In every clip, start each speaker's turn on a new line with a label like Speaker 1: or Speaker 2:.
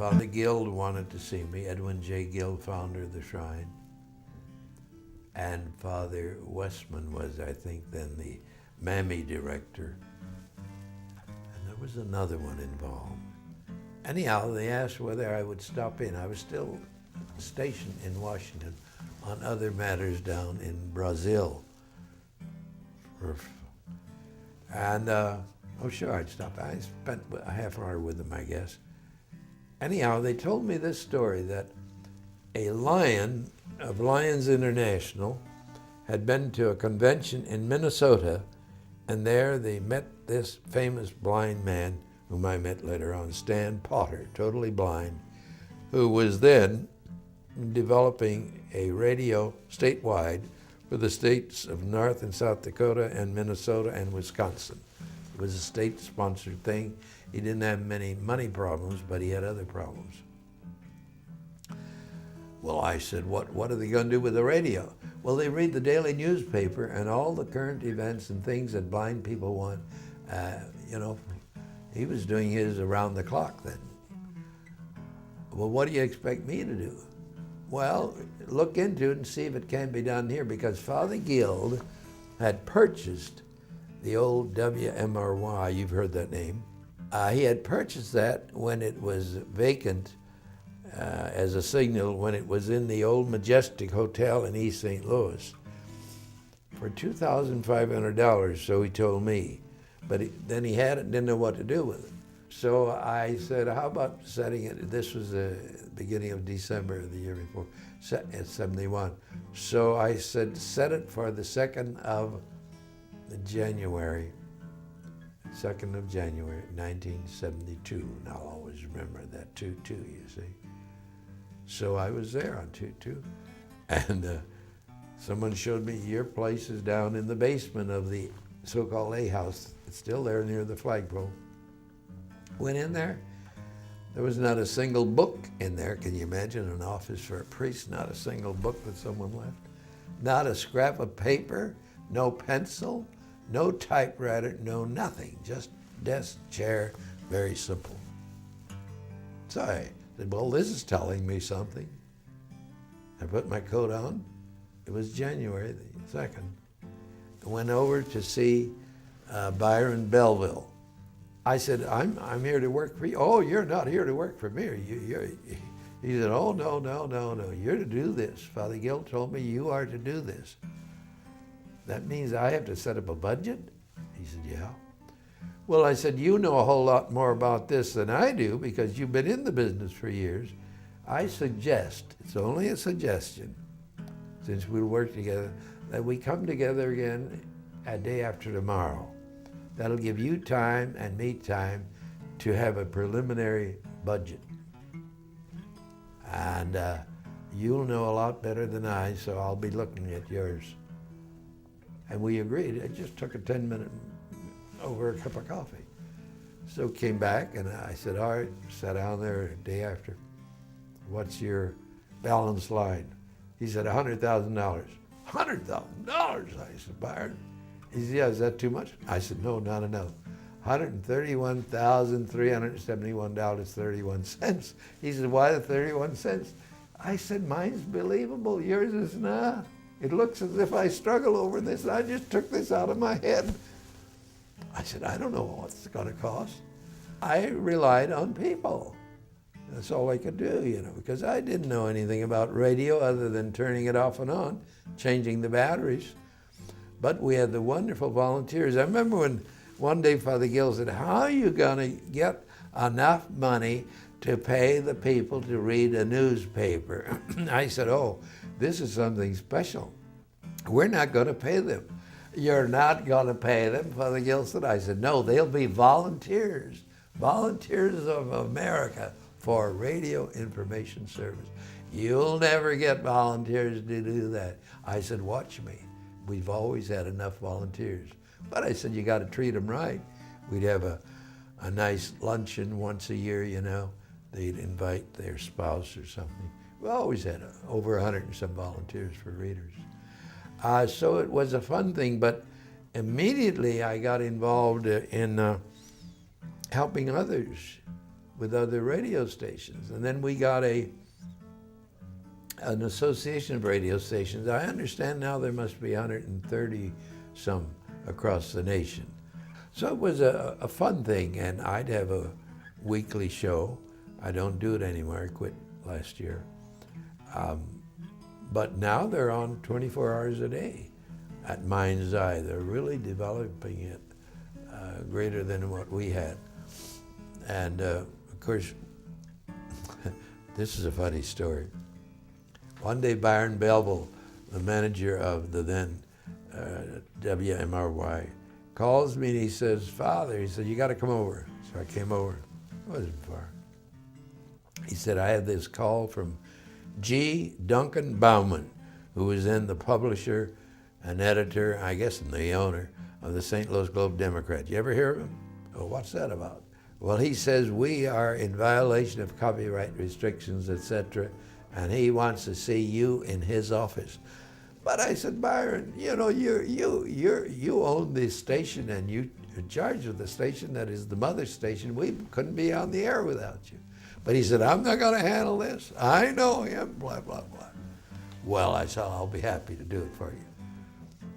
Speaker 1: Father Guild wanted to see me, Edwin J. Guild, founder of the shrine. And Father Westman was, I think, then the MAMI director. And there was another one involved. Anyhow, they asked whether I would stop in. I was still stationed in Washington on other matters down in Brazil. And, oh sure, I'd stop. I spent a half hour with them, I guess. Anyhow, they told me this story, that a lion of Lions International had been to a convention in Minnesota, and there they met this famous blind man, whom I met later on, Stan Potter, totally blind, who was then developing a radio statewide for the states of North and South Dakota and Minnesota and Wisconsin. It was a state-sponsored thing. He didn't have many money problems, but he had other problems. Well, I said, what are they going to do with the radio? Well, they read the daily newspaper and all the current events and things that blind people want. He was doing his around the clock then. Well, what do you expect me to do? Well, look into it and see if it can be done here, because Father Guild had purchased the old WMRY, you've heard that name. He had purchased that when it was vacant as a signal, when it was in the old Majestic Hotel in East St. Louis for $2,500, so he told me. But then he had it, didn't know what to do with it. So I said, how about setting it, this was the beginning of December of the year before, at 71. So I said, set it for the 2nd of January, 2nd of January, 1972. And I'll always remember that 2-2, you see. So I was there on 2-2. And someone showed me, your place is down in the basement of the so-called A house. It's still there near the flagpole. Went in there. There was not a single book in there. Can you imagine an office for a priest? Not a single book that someone left. Not a scrap of paper, no pencil, no typewriter, no nothing. Just desk, chair, very simple. So I said, well, this is telling me something. I put my coat on. It was January the 2nd. I went over to see Byron Belleville. I said, I'm here to work for you. Oh, you're not here to work for me. He said, oh, no. You're to do this. Father Guild told me you are to do this. That means I have to set up a budget? He said, yeah. Well, I said, you know a whole lot more about this than I do because you've been in the business for years. I suggest, it's only a suggestion, since we'll work together, that we come together again a day after tomorrow. That'll give you time and me time to have a preliminary budget. And you'll know a lot better than I, so I'll be looking at yours. And we agreed. It just took a 10-minute over a cup of coffee. So came back and I said, all right, sat down there a day after. What's your balance line? He said, $100,000. $100,000, I said, Byron. He said, yeah, is that too much? I said, no, not enough. $131,371.31. He said, why the 31 cents? I said, mine's believable, yours is not. It looks as if I struggle over this. I just took this out of my head. I said, I don't know what it's gonna cost. I relied on people. That's all I could do, because I didn't know anything about radio other than turning it off and on, changing the batteries. But we had the wonderful volunteers. I remember when one day Father Gill said, how are you gonna get enough money to pay the people to read a newspaper? I said, oh, this is something special. We're not gonna pay them. You're not gonna pay them, Father Gill said. I said, no, they'll be volunteers, volunteers of America for radio information service. You'll never get volunteers to do that. I said, watch me. We've always had enough volunteers. But I said, you gotta treat them right. We'd have a nice luncheon once a year, They'd invite their spouse or something. We always had over 100 and some volunteers for readers. So it was a fun thing, but immediately I got involved in helping others with other radio stations. And then we got an association of radio stations. I understand now there must be 130 some across the nation. So it was a fun thing, and I'd have a weekly show. I don't do it anymore, I quit last year. But now they're on 24 hours a day at Mind's Eye. They're really developing it greater than what we had. And of course, this is a funny story. One day Byron Belville, the manager of the then WMRY, calls me and he says, "Father," he said, "you got to come over." So I came over. It wasn't far. He said, "I had this call from G. Duncan Bauman, who was then the publisher and editor, I guess, and the owner of the St. Louis Globe-Democrat. You ever hear of him?" "Oh, what's that about?" "Well, he says we are in violation of copyright restrictions, etc., and he wants to see you in his office." But I said, "Byron, you know, you own this station and you're in charge of the station that is the mother station. We couldn't be on the air without you." But he said, "I'm not going to handle this. I know him, blah, blah, blah." Well, I said, "I'll be happy to do it for you."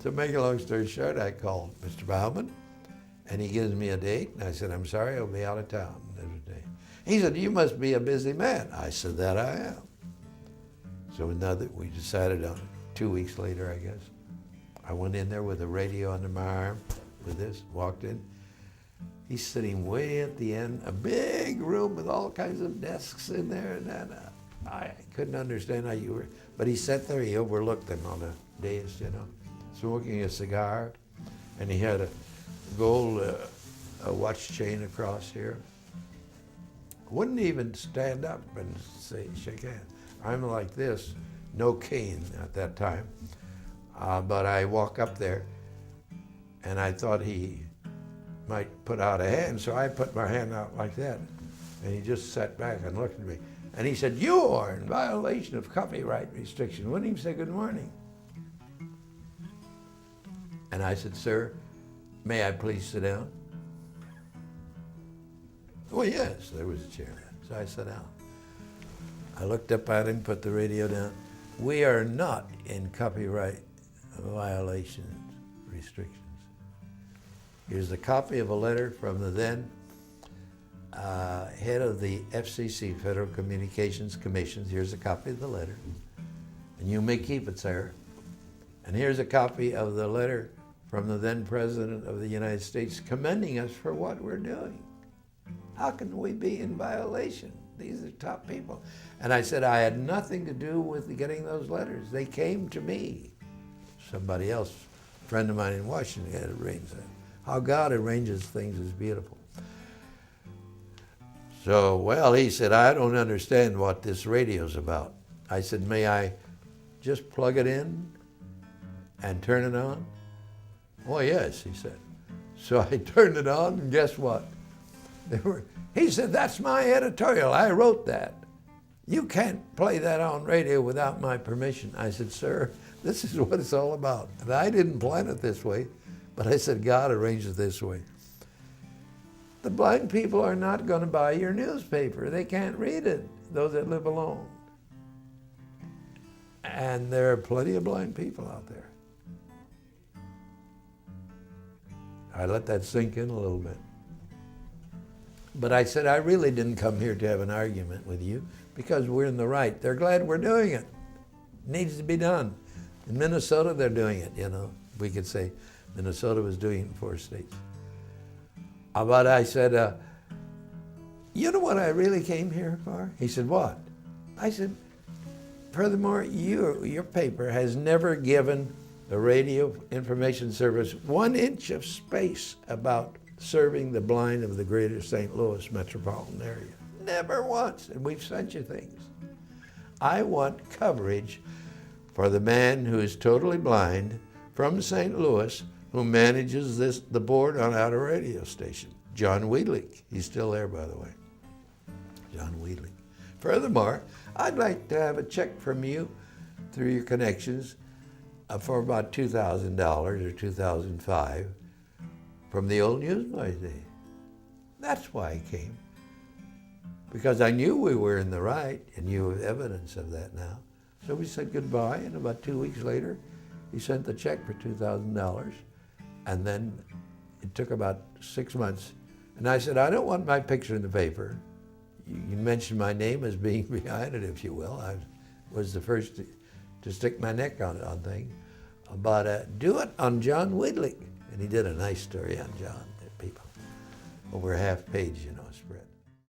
Speaker 1: To make a long story short, I called Mr. Bauman, and he gives me a date, and I said, "I'm sorry, I'll be out of town." He said, "You must be a busy man." I said, "That I am." So we decided on it. 2 weeks later, I guess, I went in there with a radio under my arm, with this, walked in. He's sitting way at the end, a big room with all kinds of desks in there, and I couldn't understand how you were, but he sat there, he overlooked them on a dais, you know, smoking a cigar, and he had a gold a watch chain across here. Wouldn't even stand up and say, shake hands. I'm like this, no cane at that time, but I walk up there, and I thought he might put out a hand, so I put my hand out like that, and he just sat back and looked at me, and he said, "You are in violation of copyright restriction." Wouldn't even say good morning. And I said, "Sir, may I please sit down?" "Well, yes," there was a chair. So I sat down. I looked up at him, put the radio down. "We are not in copyright violation restrictions." Here's a copy of a letter from the then head of the FCC, Federal Communications Commission. Here's a copy of the letter. And you may keep it, sir. And here's a copy of the letter from the then President of the United States commending us for what we're doing. How can we be in violation? These are top people. And I said, I had nothing to do with getting those letters. They came to me. Somebody else, a friend of mine in Washington, had arranged that. How God arranges things is beautiful. So, well, he said, I don't understand what this radio's about. I said, may I just plug it in and turn it on? Oh, yes, he said. So I turned it on, and guess what? He said, that's my editorial. I wrote that. You can't play that on radio without my permission. I said, sir, this is what it's all about. And I didn't plan it this way, but I said, God arranged it this way. The blind people are not going to buy your newspaper. They can't read it, those that live alone. And there are plenty of blind people out there. I let that sink in a little bit. But I said, I really didn't come here to have an argument with you because we're in the right. They're glad we're doing it. It needs to be done. In Minnesota, they're doing it, you know. We could say Minnesota was doing it in 4 states. But I said, you know what I really came here for? He said, what? I said, furthermore, your paper has never given the radio information service 1 inch of space about serving the blind of the greater St. Louis metropolitan area. Never once, and we've sent you things. I want coverage for the man who is totally blind from St. Louis who manages the board on our radio station, John Wiedlich. He's still there, by the way, John Wiedlich. Furthermore, I'd like to have a check from you through your connections for about $2,000 or $2,500 from the old Newsboys days. That's why I came. because I knew we were in the right and you have evidence of that now. So we said goodbye, and about 2 weeks later, he sent the check for $2,000, and then it took about 6 months. And I said, I don't want my picture in the paper. You mentioned my name as being behind it, if you will. I was the first to stick my neck on things. But do it on John Widlick. And he did a nice story on John, people. Over a half page, spread.